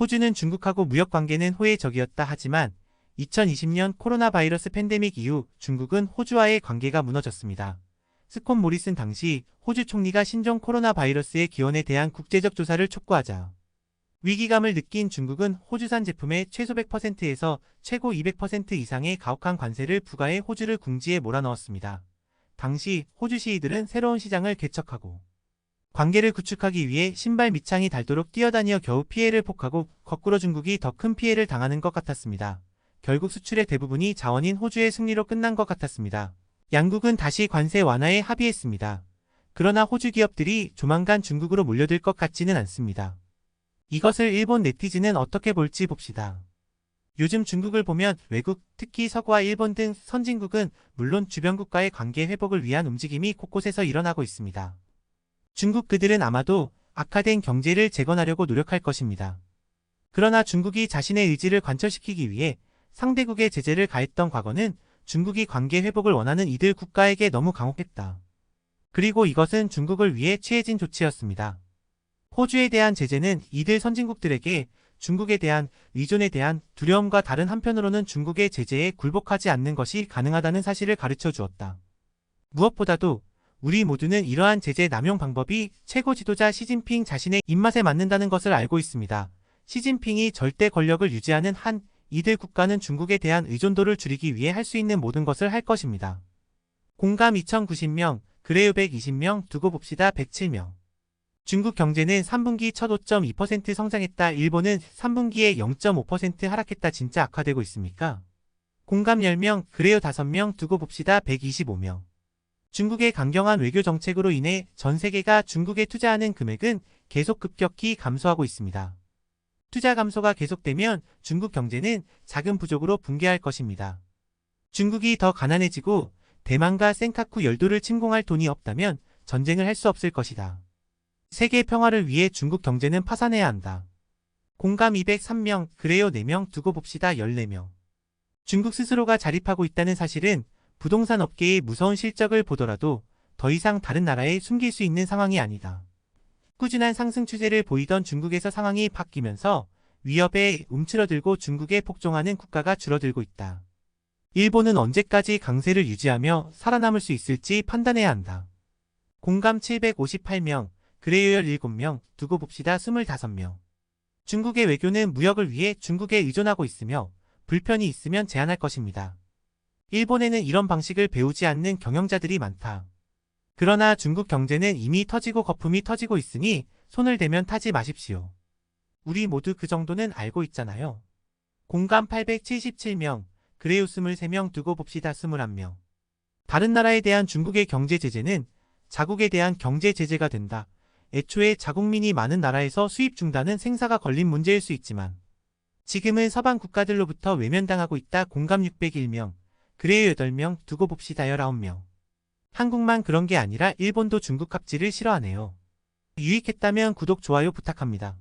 호주는 중국하고 무역관계는 호혜적이었다 하지만 2020년 코로나 바이러스 팬데믹 이후 중국은 호주와의 관계가 무너졌습니다. 스콧 모리슨 당시 호주 총리가 신종 코로나 바이러스의 기원에 대한 국제적 조사를 촉구하자 위기감을 느낀 중국은 호주산 제품에 최소 100%에서 최고 200% 이상의 가혹한 관세를 부과해 호주를 궁지에 몰아넣었습니다. 당시 호주 시위들은 새로운 시장을 개척하고 관계를 구축하기 위해 신발 밑창이 닳도록 뛰어다니어 겨우 피해를 폭하고 거꾸로 중국이 더 큰 피해를 당하는 것 같았습니다. 결국 수출의 대부분이 자원인 호주의 승리로 끝난 것 같았습니다. 양국은 다시 관세 완화에 합의했습니다. 그러나 호주 기업들이 조만간 중국으로 몰려들 것 같지는 않습니다. 이것을 일본 네티즌은 어떻게 볼지 봅시다. 요즘 중국을 보면 외국, 특히 서구와 일본 등 선진국은 물론 주변국과의 관계 회복을 위한 움직임이 곳곳에서 일어나고 있습니다. 중국 그들은 아마도 악화된 경제를 재건하려고 노력할 것입니다. 그러나 중국이 자신의 의지를 관철시키기 위해 상대국의 제재를 가했던 과거는 중국이 관계 회복을 원하는 이들 국가에게 너무 강혹했다. 그리고 이것은 중국을 위해 취해진 조치였습니다. 호주에 대한 제재는 이들 선진국들에게 중국에 대한 의존에 대한 두려움과 다른 한편으로는 중국의 제재에 굴복하지 않는 것이 가능하다는 사실을 가르쳐 주었다. 무엇보다도 우리 모두는 이러한 제재 남용 방법이 최고 지도자 시진핑 자신의 입맛에 맞는다는 것을 알고 있습니다. 시진핑이 절대 권력을 유지하는 한 이들 국가는 중국에 대한 의존도를 줄이기 위해 할 수 있는 모든 것을 할 것입니다. 공감 2090명, 그레유 120명, 두고 봅시다 107명. 중국 경제는 3분기 첫 5.2% 성장했다. 일본은 3분기에 0.5% 하락했다. 진짜 악화되고 있습니까? 공감 10명, 그레유 5명, 두고 봅시다 125명. 중국의 강경한 외교 정책으로 인해 전 세계가 중국에 투자하는 금액은 계속 급격히 감소하고 있습니다. 투자 감소가 계속되면 중국 경제는 자금 부족으로 붕괴할 것입니다. 중국이 더 가난해지고 대만과 센카쿠 열도를 침공할 돈이 없다면 전쟁을 할 수 없을 것이다. 세계 평화를 위해 중국 경제는 파산해야 한다. 공감 203명, 그레요 4명, 두고 봅시다 14명. 중국 스스로가 자립하고 있다는 사실은 부동산 업계의 무서운 실적을 보더라도 더 이상 다른 나라에 숨길 수 있는 상황이 아니다. 꾸준한 상승 추세를 보이던 중국에서 상황이 바뀌면서 위협에 움츠러들고 중국에 폭종하는 국가가 줄어들고 있다. 일본은 언제까지 강세를 유지하며 살아남을 수 있을지 판단해야 한다. 공감 758명, 그레요 17명, 두고 봅시다 25명. 중국의 외교는 무역을 위해 중국에 의존하고 있으며 불편이 있으면 제한할 것입니다. 일본에는 이런 방식을 배우지 않는 경영자들이 많다. 그러나 중국 경제는 이미 터지고 거품이 터지고 있으니 손을 대면 타지 마십시오. 우리 모두 그 정도는 알고 있잖아요. 공감 877명, 그레요 23명, 두고 봅시다 21명. 다른 나라에 대한 중국의 경제 제재는 자국에 대한 경제 제재가 된다. 애초에 자국민이 많은 나라에서 수입 중단은 생사가 걸린 문제일 수 있지만 지금은 서방 국가들로부터 외면당하고 있다. 공감 601명, 그레요 8명, 두고 봅시다 19명. 한국만 그런 게 아니라 일본도 중국 갑질을 싫어하네요. 유익했다면 구독, 좋아요 부탁합니다.